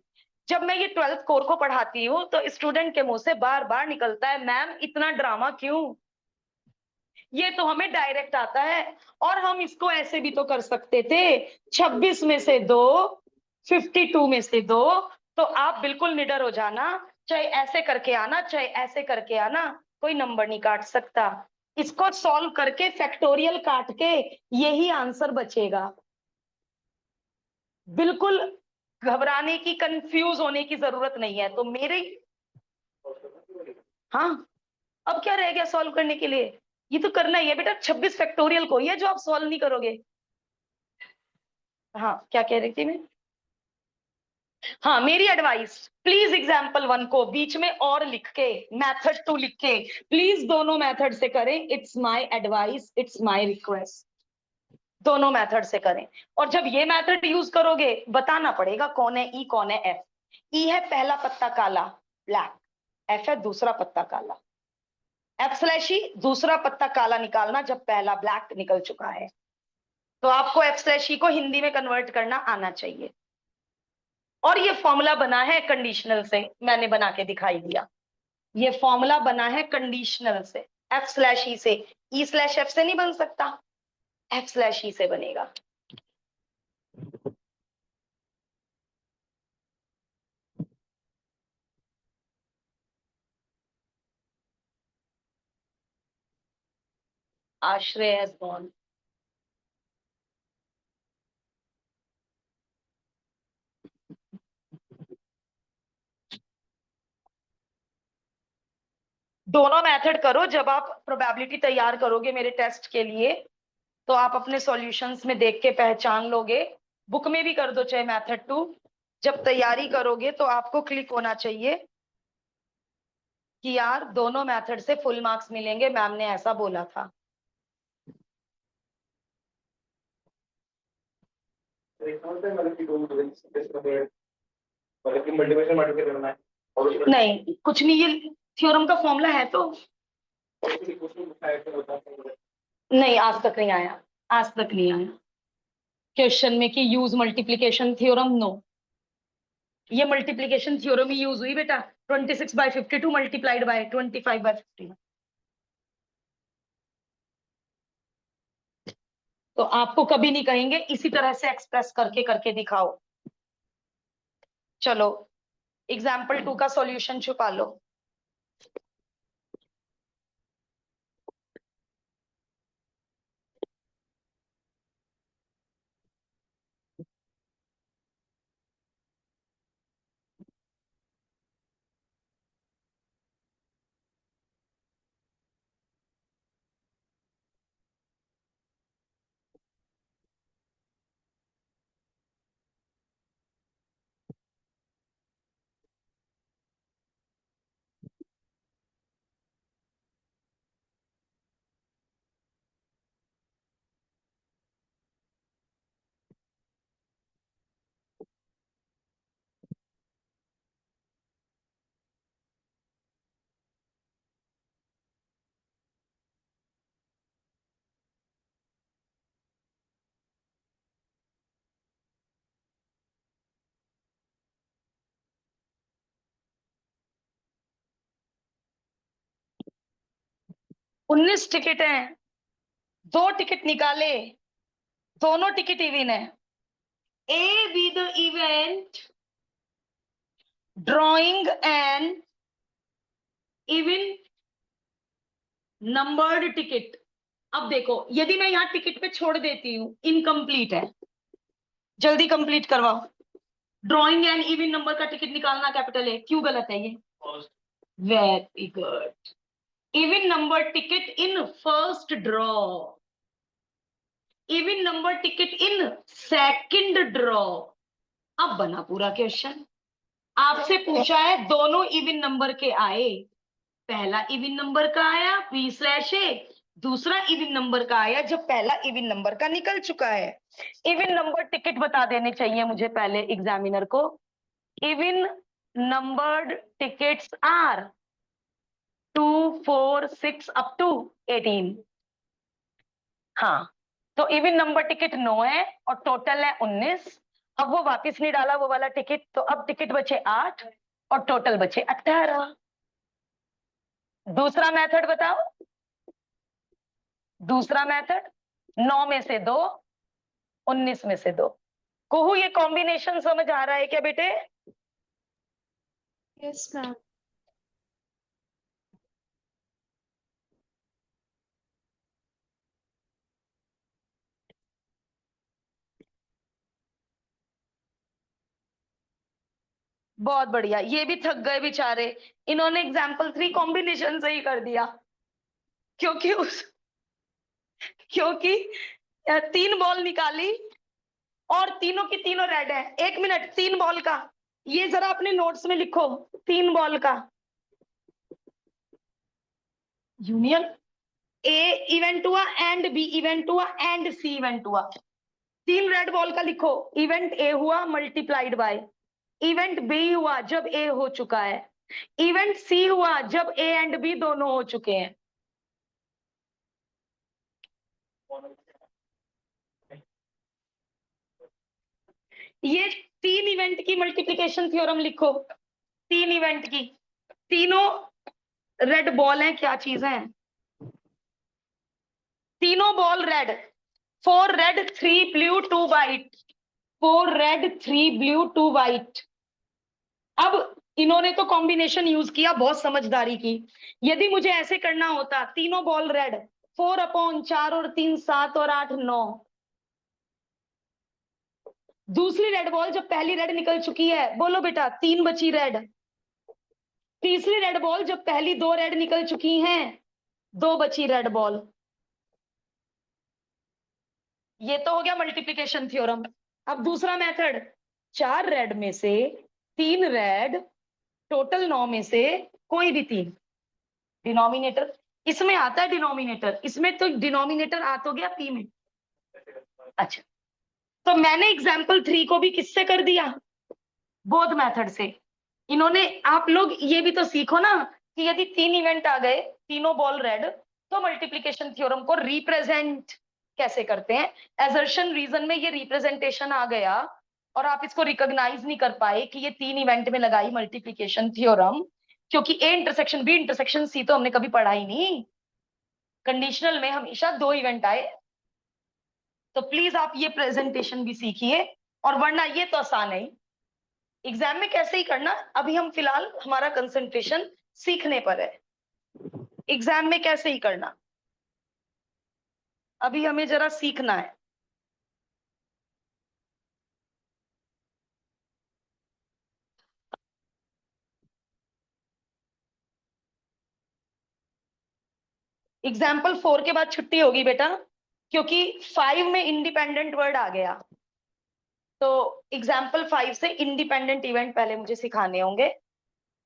जब मैं ये 12th कोर को पढ़ाती हूँ तो स्टूडेंट के मुंह से बार बार निकलता है, मैम इतना ड्रामा क्यों, ये तो हमें डायरेक्ट आता है। और हम इसको ऐसे भी तो कर सकते थे, 26 में से 2, 52 में से 2। तो आप बिल्कुल निडर हो जाना, चाहे ऐसे करके आना चाहे ऐसे करके आना, कोई नंबर नहीं काट सकता। इसको सॉल्व करके फैक्टोरियल काट के यही आंसर बचेगा। बिल्कुल घबराने की, कंफ्यूज होने की जरूरत नहीं है। तो मेरे, हाँ, अब क्या रह गया सॉल्व करने के लिए? ये तो करना ही है बेटा। 26 फैक्टोरियल को ही है जो आप सॉल्व नहीं करोगे। हाँ, क्या कह रही थी मैं? हाँ, मेरी एडवाइस, प्लीज एग्जाम्पल 1 को बीच में और लिख के, मेथड 2 लिख के, प्लीज दोनों मेथड से करें। It's my advice, it's my request. दोनों मेथड से करें। और जब ये मेथड यूज करोगे, बताना पड़ेगा कौन है ई, कौन है एफ। ई है पहला पत्ता काला, ब्लैक। एफ है दूसरा पत्ता काला। एफ स्लैश ई दूसरा पत्ता काला निकालना जब पहला ब्लैक निकल चुका है। तो आपको एफ स्लैश ई को हिंदी में कन्वर्ट करना आना चाहिए। और ये फॉर्मूला बना है कंडीशनल से, मैंने बना के दिखाई दिया। ये फॉर्मूला बना है कंडीशनल से, एफ स्लैश ई से। ई स्लैश एफ से नहीं बन सकता, एफ स्लैश ई से बनेगा। आश्रय हैज गॉन। दोनों मेथड करो। जब आप प्रोबेबिलिटी तैयार करोगे मेरे टेस्ट के लिए, तो आप अपने सॉल्यूशंस में देख के पहचान लोगे। बुक में भी कर दो चाहे मेथड 2। जब तैयारी करोगे तो आपको क्लिक होना चाहिए कि यार दोनों मेथड से फुल मार्क्स मिलेंगे, मैम ने ऐसा बोला था। नहीं, कुछ नहीं, ये थ्योरम का फॉर्मूला है तो। नहीं, आज तक नहीं आया, आज तक नहीं आया क्वेश्चन में कि यूज मल्टीप्लीकेशन थ्योरम। नो, ये मल्टीप्लीकेशन थ्योरम ही यूज हुई बेटा। 26/52 मल्टीप्लाइड बाय 25/50। तो आपको कभी नहीं कहेंगे इसी तरह से एक्सप्रेस करके करके दिखाओ। चलो, एग्जाम्पल 2 का सॉल्यूशन छुपा लो। उन्नीस टिकट हैं, 2 टिकट निकाले, दोनों टिकट इवन है। ए B the event drawing N even numbered ticket. अब देखो, यदि मैं यहाँ टिकट पे छोड़ देती हूँ, इनकम्प्लीट है, जल्दी कंप्लीट करवाओ। ड्रॉइंग एन इवन नंबर का टिकट निकालना कैपिटल है, क्यों गलत है ये? Very good. Even number ticket in first draw, even number ticket in second draw. अब बना पूरा क्वेश्चन। आपसे पूछा है दोनों इवन नंबर के आए, पहला इवन नंबर का आया p स्लैश ए, दूसरा इवन नंबर का आया जब पहला इवन नंबर का निकल चुका है। इवन नंबर टिकट बता देने चाहिए मुझे पहले एग्जामिनर को। Even numbered tickets are 2, 4, 6 up to 18। हाँ, तो इवन नंबर टिकट 9 है और टोटल है 19। अब वो वापस नहीं डाला वो वाला टिकट, तो अब टिकट बचे 8 और टोटल बचे 18। दूसरा मेथड बताओ। दूसरा मेथड, 9 में से 2, 19 में से 2। कुहू, ये कॉम्बिनेशन समझ आ रहा है क्या बेटे?
Yes ma'am.
बहुत बढ़िया, ये भी थक गए बेचारे, इन्होंने एग्जाम्पल 3 कॉम्बिनेशन से ही कर दिया, क्योंकि उस क्योंकि 3 बॉल निकाली और तीनों की तीनों रेड है। 1 मिनट, 3 बॉल का, ये जरा अपने नोट्स में लिखो, 3 बॉल का यूनियन, ए इवेंट हुआ एंड बी इवेंट हुआ एंड सी इवेंट हुआ। 3 रेड बॉल का लिखो, इवेंट ए हुआ मल्टीप्लाइड बाय इवेंट बी हुआ जब ए हो चुका है, इवेंट सी हुआ जब ए एंड बी दोनों हो चुके हैं। ये 3 इवेंट की मल्टीप्लिकेशन थ्योरम लिखो, 3 इवेंट की, तीनों रेड बॉल हैं, क्या चीज है, तीनों ball red, 4 red 3 blue 2 white, 4 red 3 blue 2 white. अब इन्होंने तो कॉम्बिनेशन यूज किया, बहुत समझदारी की। यदि मुझे ऐसे करना होता, तीनों बॉल रेड, 4/4 और 3 7 और 8 9, दूसरी रेड बॉल जब पहली रेड निकल चुकी है, बोलो बेटा 3 बची रेड, तीसरी रेड बॉल जब पहली 2 रेड निकल चुकी हैं, 2 बची रेड बॉल। ये तो हो गया मल्टीप्लिकेशन थ्योरम। अब दूसरा मेथड, 4 रेड में से 3 रेड, टोटल 9 में से कोई भी 3, डिनोमिनेटर इसमें आता है, डिनोमिनेटर इसमें तो डिनोमिनेटर आ तो गया पी में। अच्छा, तो मैंने एग्जाम्पल 3 को भी किससे कर दिया, बोथ मेथड से। इन्होंने, आप लोग ये भी तो सीखो ना कि यदि 3 इवेंट आ गए, तीनों बॉल रेड, तो मल्टीप्लिकेशन थ्योरम को रिप्रेजेंट कैसे करते हैं। एजर्शन रीजन में ये रिप्रेजेंटेशन आ गया और आप इसको रिकॉग्नाइज नहीं कर पाए कि ये 3 इवेंट में लगाई मल्टीप्लिकेशन थ्योरम, क्योंकि A intersection B intersection C तो हमने कभी पढ़ा ही नहीं। कंडीशनल में हमेशा 2 इवेंट आए। तो प्लीज आप ये प्रेजेंटेशन भी सीखिए, और वरना ये तो आसान है, एग्जाम में कैसे ही करना। अभी हम फिलहाल हमारा कंसंट्रेशन सीखने पर है, एग्जाम में कैसे ही करना, अभी हमें जरा सीखना है। एग्जाम्पल 4 के बाद छुट्टी होगी बेटा, क्योंकि 5 में इंडिपेंडेंट वर्ड आ गया, तो एग्जाम्पल 5 से इंडिपेंडेंट इवेंट पहले मुझे सिखाने होंगे।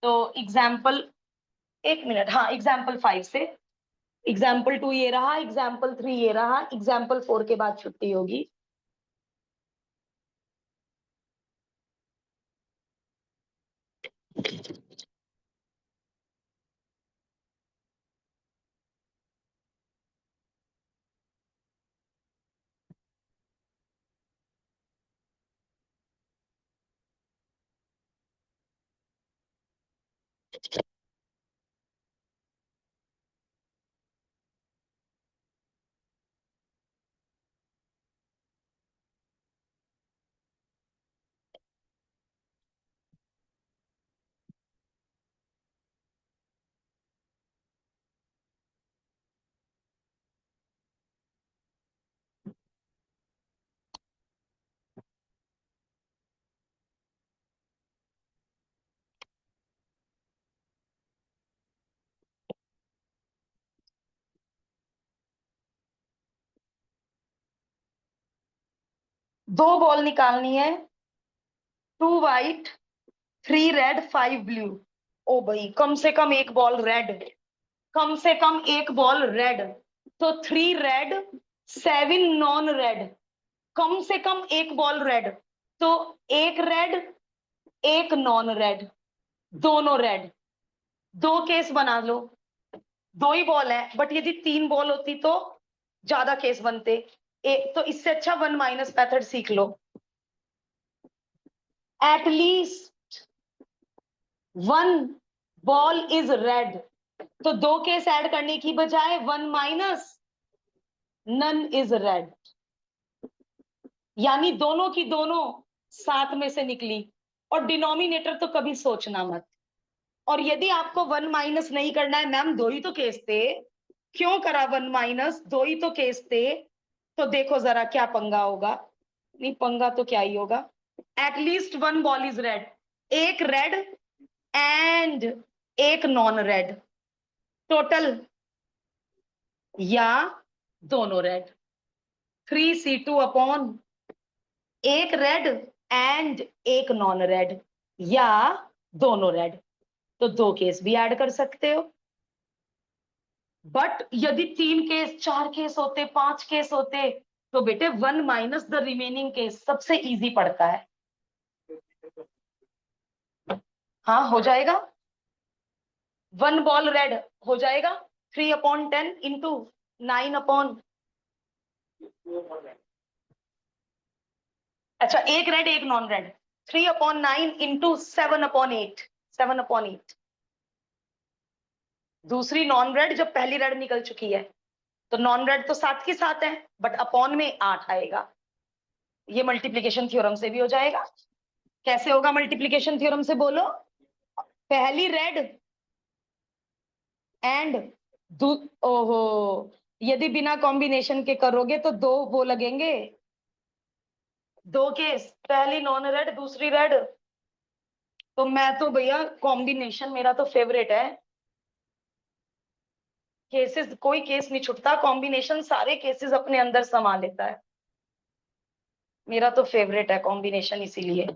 तो एग्जाम्पल, 1 मिनट, हाँ एग्जाम्पल 5 से, एग्जाम्पल 2 ये रहा, एग्जाम्पल 3 ये रहा, एग्जाम्पल 4 के बाद छुट्टी होगी। दो बॉल निकालनी है, 2 वाइट 3 रेड 5 ब्लू। ओ भाई, कम से कम एक बॉल रेड, कम से कम एक बॉल रेड, तो 3 रेड 7 नॉन रेड, कम से कम एक बॉल रेड, तो एक रेड एक नॉन रेड, दोनों रेड। 2 केस बना लो, 2 ही बॉल है, बट यदि 3 बॉल होती तो ज्यादा केस बनते। एक तो इससे अच्छा 1 माइनस मेथड सीख लो, एटलीस्ट 1 बॉल इज रेड, तो 2 केस ऐड करने की बजाय 1 माइनस नन इज रेड, यानी दोनों की दोनों 7 में से निकली। और डिनोमिनेटर तो कभी सोचना मत। और यदि आपको 1 माइनस नहीं करना है, मैम 2 ही तो केस थे, क्यों करा 1 माइनस, 2 ही तो केस थे, तो देखो जरा क्या पंगा होगा। नहीं पंगा तो क्या ही होगा, एटलीस्ट 1 बॉल इज रेड, एक रेड एंड एक नॉन रेड, टोटल या दोनों रेड। 3C2 अपॉन एक रेड एंड एक नॉन रेड या दोनों रेड। तो दो केस भी ऐड कर सकते हो। बट यदि 3 केस, 4 केस होते, 5 केस होते, तो बेटे 1 माइनस द रिमेनिंग केस सबसे इजी पड़ता है। हाँ हो जाएगा। 1 बॉल रेड हो जाएगा 3/10 इंटू 9 अच्छा एक रेड एक नॉन रेड, 3/9 इंटू 7/8, 7/8। दूसरी नॉन रेड जब पहली रेड निकल चुकी है, तो नॉन रेड तो 7 की 7 है, बट अपॉन में 8 आएगा। ये मल्टीप्लीकेशन थ्योरम से भी हो जाएगा। कैसे होगा मल्टीप्लीकेशन थ्योरम से, बोलो। पहली रेड एंड ओहो, यदि बिना कॉम्बिनेशन के करोगे तो दो वो लगेंगे, दो केस, पहली नॉन रेड दूसरी रेड। तो मैं तो भैया कॉम्बिनेशन मेरा तो फेवरेट है। केसेस कोई केस नहीं छुटता, कॉम्बिनेशन सारे केसेस अपने अंदर समा लेता है। मेरा तो फेवरेट है कॉम्बिनेशन इसीलिए।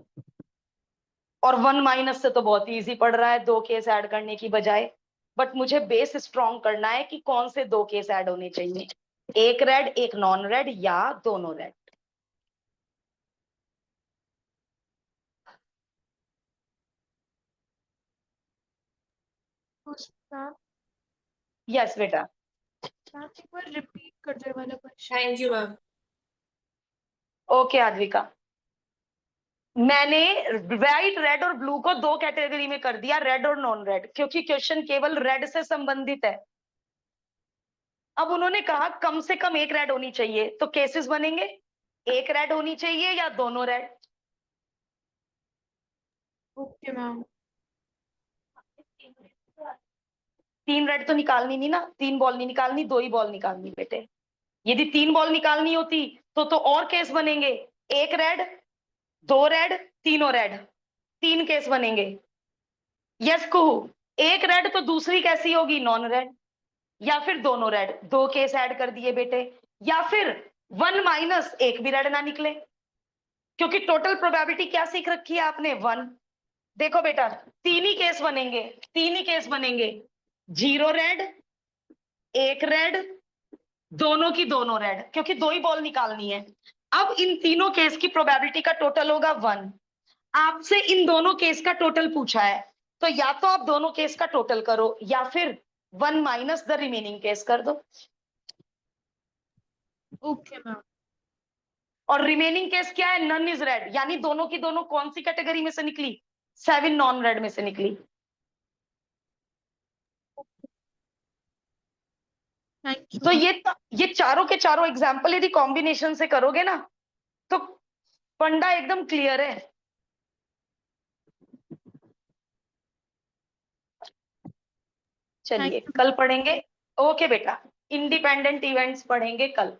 और 1 माइनस से तो बहुत इजी पड़ रहा है, दो केस ऐड करने की बजाय। बट मुझे बेस स्ट्रॉन्ग करना है कि कौन से दो केस ऐड होने चाहिए, एक रेड एक नॉन रेड या दोनों रेड।
मैम
यस बेटा।
मैम एक बार रिपीट कर दो ये वाला question.
Thank you ma'am.
Okay Advika, मैंने व्हाइट रेड और ब्लू को दो कैटेगरी में कर दिया, रेड और नॉन रेड, क्योंकि क्वेश्चन केवल रेड से संबंधित है। अब उन्होंने कहा कम से कम एक रेड होनी चाहिए, तो केसेस बनेंगे एक रेड होनी चाहिए या दोनों रेड।
Okay ma'am.
3 रेड तो निकालनी नहीं ना, 3 बॉल नहीं निकालनी, 2 ही बॉल निकालनी बेटे। यदि 3 बॉल निकालनी होती तो और केस बनेंगे, एक रेड, दो रेड, तीनों रेड, 3 केस बनेंगे। यस कुहू, एक रेड तो दूसरी कैसी होगी, नॉन रेड, या फिर दोनों रेड, दो केस ऐड कर दिए बेटे। या फिर 1 माइनस एक भी रेड ना निकले, क्योंकि टोटल प्रोबेबिलिटी क्या सीख रखी है आपने, 1। देखो बेटा, 3 ही केस बनेंगे, 3 ही केस बनेंगे, 0 रेड, एक रेड, दोनों की दोनों रेड, क्योंकि 2 ही बॉल निकालनी है। अब इन तीनों केस की प्रोबेबिलिटी का टोटल होगा 1। आपसे इन दोनों केस का टोटल पूछा है, तो या तो आप दोनों केस का टोटल करो या फिर 1 माइनस द रिमेनिंग केस कर दो।
Okay ma'am.
और रिमेनिंग केस क्या है, नन इज रेड, यानी दोनों की दोनों कौन सी कैटेगरी में से निकली, 7 नॉन रेड में से निकली।
Thank you.
तो ये चारों के चारों एग्जाम्पल यदि कॉम्बिनेशन से करोगे ना, तो फंडा एकदम क्लियर है। चलिए कल पढ़ेंगे। ओके बेटा, इंडिपेंडेंट इवेंट्स पढ़ेंगे कल।